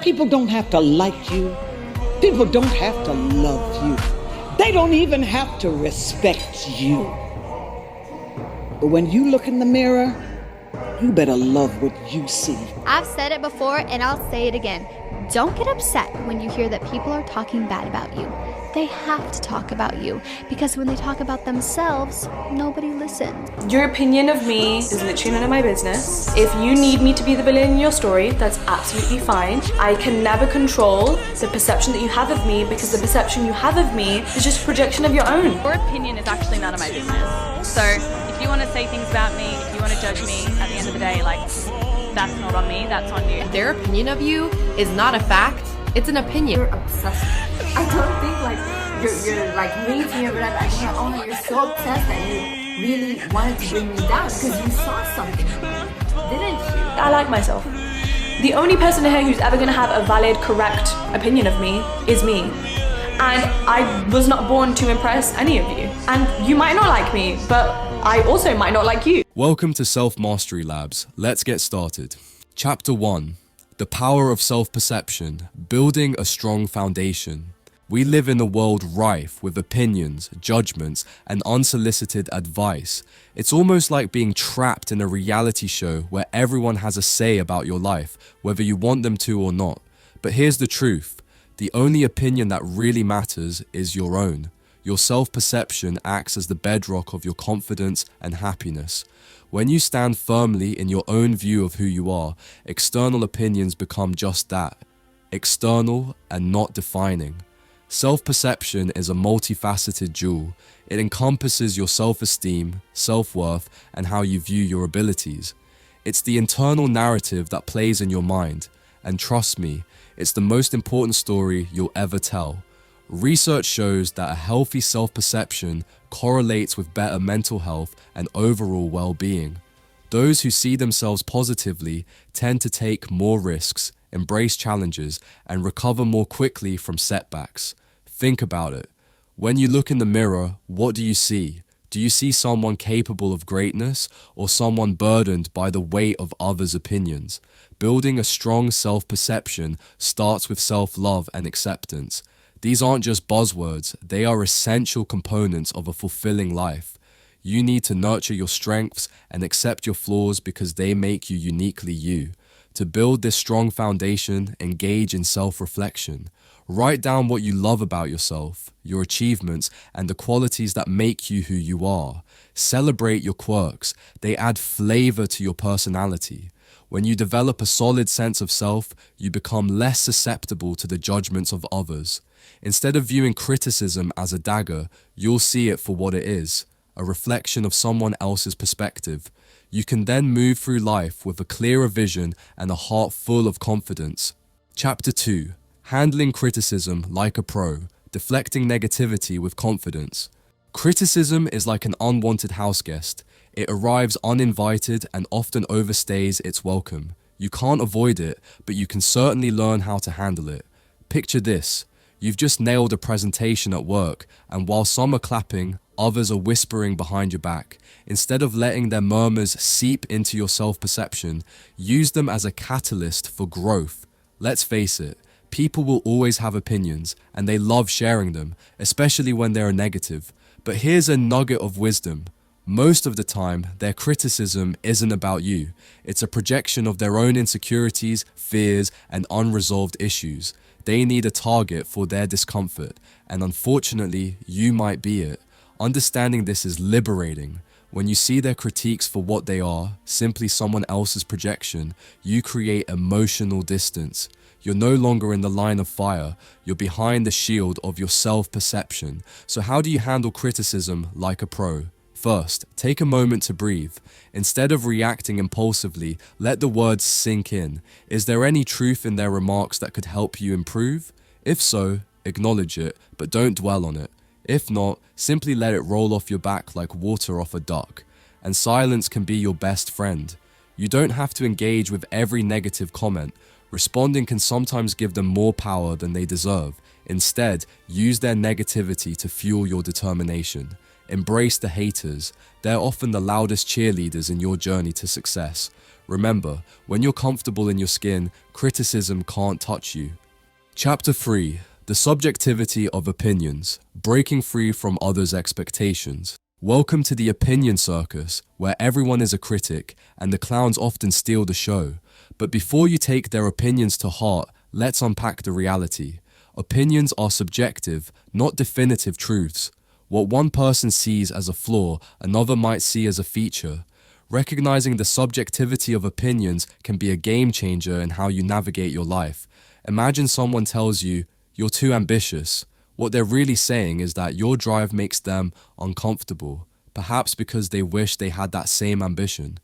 People don't have to like you. People don't have to love you. They don't even have to respect you. But when you look in the mirror, you better love what you see. I've said it before and I'll say it again. Don't get upset when you hear that people are talking bad about you. They have to talk about you because when they talk about themselves, nobody listens. Your opinion of me is literally none of my business. If you need me to be the villain in your story, that's absolutely fine. I can never control the perception that you have of me because the perception you have of me is just a projection of your own. Your opinion is actually none of my business. So if you want to say things about me, if you want to judge me, at the end of the day, like, that's not on me, that's on you. Their opinion of you is not a fact, it's an opinion. You're obsessed. I don't think like you're like mean to me or whatever. I think, oh, you're so obsessed that you really wanted to bring me down because you saw something, didn't you? I like myself. The only person here who's ever going to have a valid, correct opinion of me is me. And I was not born to impress any of you. And you might not like me, but I also might not like you. Welcome to Self-Mastery Labs. Let's get started. Chapter 1. The Power of Self-Perception, Building a Strong Foundation. We live in a world rife with opinions, judgments, and unsolicited advice. It's almost like being trapped in a reality show where everyone has a say about your life, whether you want them to or not. But here's the truth. The only opinion that really matters is your own. Your self-perception acts as the bedrock of your confidence and happiness. When you stand firmly in your own view of who you are, external opinions become just that, external and not defining. Self-perception is a multifaceted jewel. It encompasses your self-esteem, self-worth, and how you view your abilities. It's the internal narrative that plays in your mind. And trust me, it's the most important story you'll ever tell. Research shows that a healthy self-perception correlates with better mental health and overall well-being. Those who see themselves positively tend to take more risks, embrace challenges, and recover more quickly from setbacks. Think about it. When you look in the mirror, what do you see? Do you see someone capable of greatness or someone burdened by the weight of others' opinions? Building a strong self-perception starts with self-love and acceptance. These aren't just buzzwords, they are essential components of a fulfilling life. You need to nurture your strengths and accept your flaws because they make you uniquely you. To build this strong foundation, engage in self-reflection. Write down what you love about yourself, your achievements, and the qualities that make you who you are. Celebrate your quirks. They add flavor to your personality. When you develop a solid sense of self, you become less susceptible to the judgments of others. Instead of viewing criticism as a dagger, you'll see it for what it is, a reflection of someone else's perspective. You can then move through life with a clearer vision and a heart full of confidence. Chapter 2. Handling criticism like a pro, deflecting negativity with confidence. Criticism is like an unwanted house guest. It arrives uninvited and often overstays its welcome. You can't avoid it, but you can certainly learn how to handle it. Picture this. You've just nailed a presentation at work, and while some are clapping, others are whispering behind your back. Instead of letting their murmurs seep into your self-perception, use them as a catalyst for growth. Let's face it, people will always have opinions, and they love sharing them, especially when they are negative. But here's a nugget of wisdom. Most of the time, their criticism isn't about you. It's a projection of their own insecurities, fears, and unresolved issues. They need a target for their discomfort, and unfortunately, you might be it. Understanding this is liberating. When you see their critiques for what they are, simply someone else's projection, you create emotional distance. You're no longer in the line of fire, you're behind the shield of your self-perception. So how do you handle criticism like a pro? First, take a moment to breathe. Instead of reacting impulsively, let the words sink in. Is there any truth in their remarks that could help you improve? If so, acknowledge it, but don't dwell on it. If not, simply let it roll off your back like water off a duck. And silence can be your best friend. You don't have to engage with every negative comment. Responding can sometimes give them more power than they deserve. Instead, use their negativity to fuel your determination. Embrace the haters. They're often the loudest cheerleaders in your journey to success. Remember, when you're comfortable in your skin, criticism can't touch you. Chapter 3. The subjectivity of opinions. Breaking free from others' expectations. Welcome to the opinion circus, where everyone is a critic and the clowns often steal the show. But before you take their opinions to heart, let's unpack the reality. Opinions are subjective, not definitive truths. What one person sees as a flaw, another might see as a feature. Recognizing the subjectivity of opinions can be a game changer in how you navigate your life. Imagine someone tells you, "You're too ambitious." What they're really saying is that your drive makes them uncomfortable, perhaps because they wish they had that same ambition.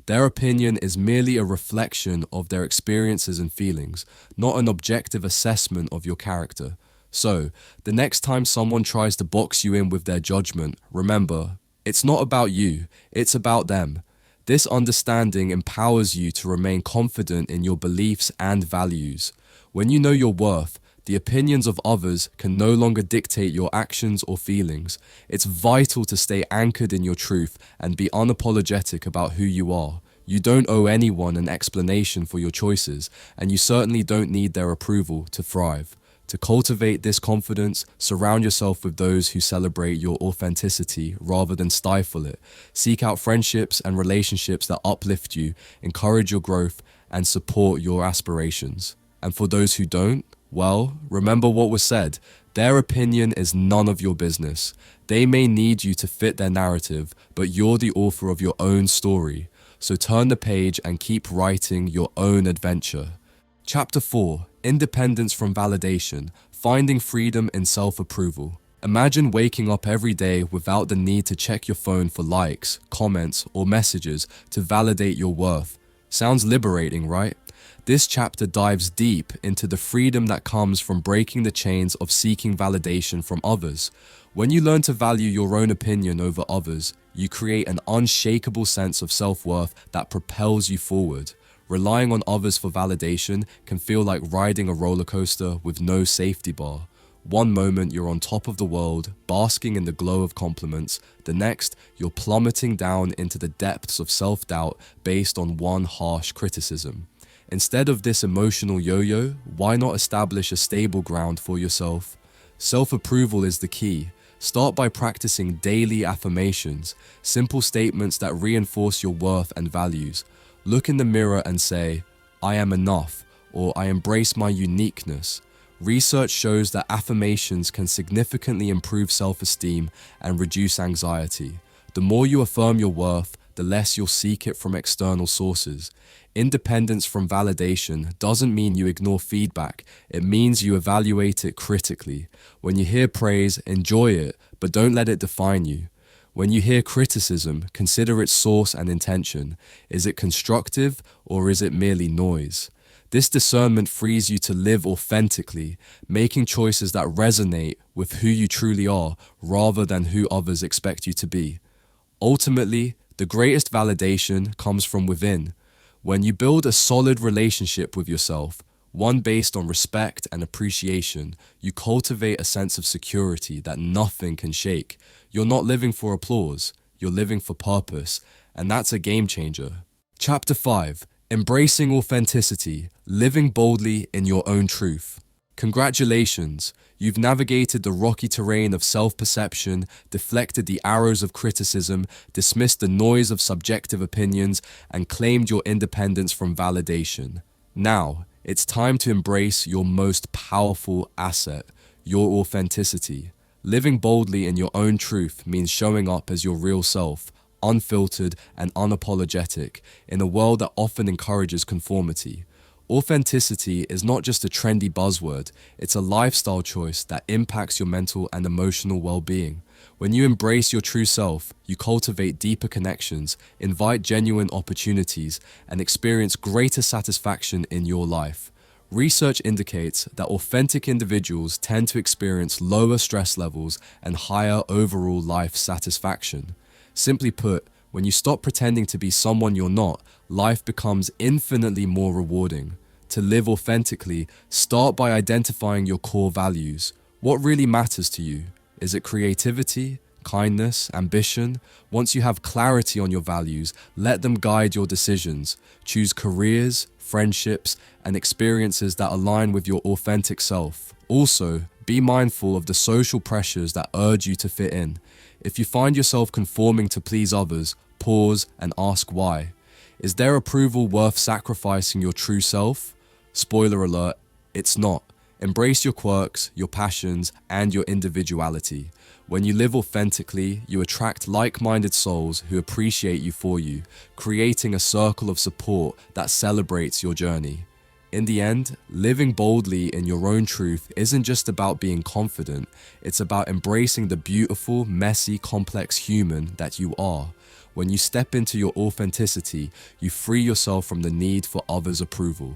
Their opinion is merely a reflection of their experiences and feelings, not an objective assessment of your character. So, the next time someone tries to box you in with their judgment, remember, it's not about you, it's about them. This understanding empowers you to remain confident in your beliefs and values. When you know your worth, the opinions of others can no longer dictate your actions or feelings. It's vital to stay anchored in your truth and be unapologetic about who you are. You don't owe anyone an explanation for your choices, and you certainly don't need their approval to thrive. To cultivate this confidence, surround yourself with those who celebrate your authenticity rather than stifle it. Seek out friendships and relationships that uplift you, encourage your growth, and support your aspirations. And for those who don't, well, remember what was said. Their opinion is none of your business. They may need you to fit their narrative, but you're the author of your own story. So turn the page and keep writing your own adventure. Chapter 4. Independence from validation. Finding freedom in self-approval. Imagine waking up every day without the need to check your phone for likes, comments, or messages to validate your worth. Sounds liberating, right? This chapter dives deep into the freedom that comes from breaking the chains of seeking validation from others. When you learn to value your own opinion over others, you create an unshakable sense of self-worth that propels you forward. Relying on others for validation can feel like riding a roller coaster with no safety bar. One moment you're on top of the world, basking in the glow of compliments. The next, you're plummeting down into the depths of self-doubt based on one harsh criticism. Instead of this emotional yo-yo, why not establish a stable ground for yourself? Self-approval is the key. Start by practicing daily affirmations, simple statements that reinforce your worth and values. Look in the mirror and say, "I am enough," or "I embrace my uniqueness." Research shows that affirmations can significantly improve self-esteem and reduce anxiety. The more you affirm your worth, the less you'll seek it from external sources. Independence from validation doesn't mean you ignore feedback. It means you evaluate it critically. When you hear praise, enjoy it, but don't let it define you. When you hear criticism, consider its source and intention. Is it constructive or is it merely noise? This discernment frees you to live authentically, making choices that resonate with who you truly are rather than who others expect you to be. Ultimately, the greatest validation comes from within. When you build a solid relationship with yourself, one based on respect and appreciation, you cultivate a sense of security that nothing can shake. You're not living for applause, you're living for purpose, and that's a game changer. Chapter 5. Embracing authenticity, living boldly in your own truth. Congratulations, you've navigated the rocky terrain of self-perception, deflected the arrows of criticism, dismissed the noise of subjective opinions, and claimed your independence from validation. Now, it's time to embrace your most powerful asset, your authenticity. Living boldly in your own truth means showing up as your real self, unfiltered and unapologetic, in a world that often encourages conformity. Authenticity is not just a trendy buzzword, it's a lifestyle choice that impacts your mental and emotional well-being. When you embrace your true self, you cultivate deeper connections, invite genuine opportunities, and experience greater satisfaction in your life. Research indicates that authentic individuals tend to experience lower stress levels and higher overall life satisfaction. Simply put, when you stop pretending to be someone you're not, life becomes infinitely more rewarding. To live authentically, start by identifying your core values. What really matters to you? Is it creativity, kindness, ambition. Once you have clarity on your values, let them guide your decisions. Choose careers, friendships, and experiences that align with your authentic self. Also, be mindful of the social pressures that urge you to fit in. If you find yourself conforming to please others, pause and ask why. Is their approval worth sacrificing your true self? Spoiler alert, it's not. Embrace your quirks, your passions, and your individuality. When you live authentically, you attract like-minded souls who appreciate you for you, creating a circle of support that celebrates your journey. In the end, living boldly in your own truth isn't just about being confident, it's about embracing the beautiful, messy, complex human that you are. When you step into your authenticity, you free yourself from the need for others' approval.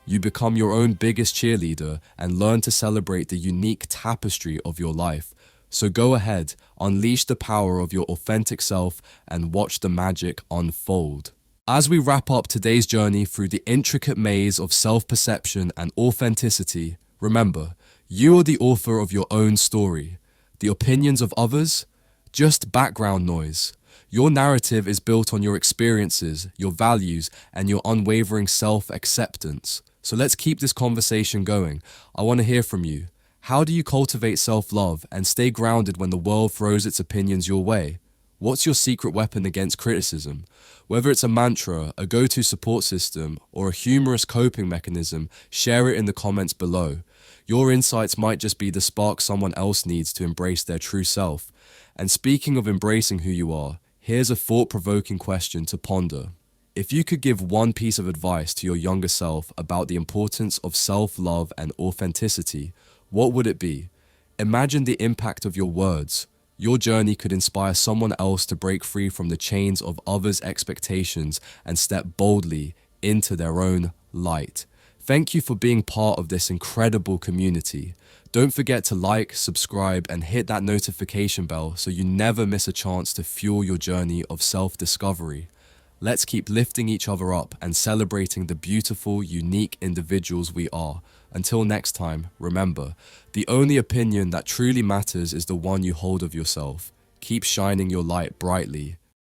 You become your own biggest cheerleader and learn to celebrate the unique tapestry of your life. So go ahead, unleash the power of your authentic self and watch the magic unfold. As we wrap up today's journey through the intricate maze of self-perception and authenticity, remember, you are the author of your own story. The opinions of others? Just background noise. Your narrative is built on your experiences, your values, and your unwavering self-acceptance. So let's keep this conversation going. I want to hear from you. How do you cultivate self-love and stay grounded when the world throws its opinions your way? What's your secret weapon against criticism? Whether it's a mantra, a go-to support system, or a humorous coping mechanism, share it in the comments below. Your insights might just be the spark someone else needs to embrace their true self. And speaking of embracing who you are, here's a thought-provoking question to ponder. If you could give one piece of advice to your younger self about the importance of self-love and authenticity, what would it be? Imagine the impact of your words. Your journey could inspire someone else to break free from the chains of others' expectations and step boldly into their own light. Thank you for being part of this incredible community. Don't forget to like, subscribe, and hit that notification bell so you never miss a chance to fuel your journey of self-discovery. Let's keep lifting each other up and celebrating the beautiful, unique individuals we are. Until next time, remember, the only opinion that truly matters is the one you hold of yourself. Keep shining your light brightly.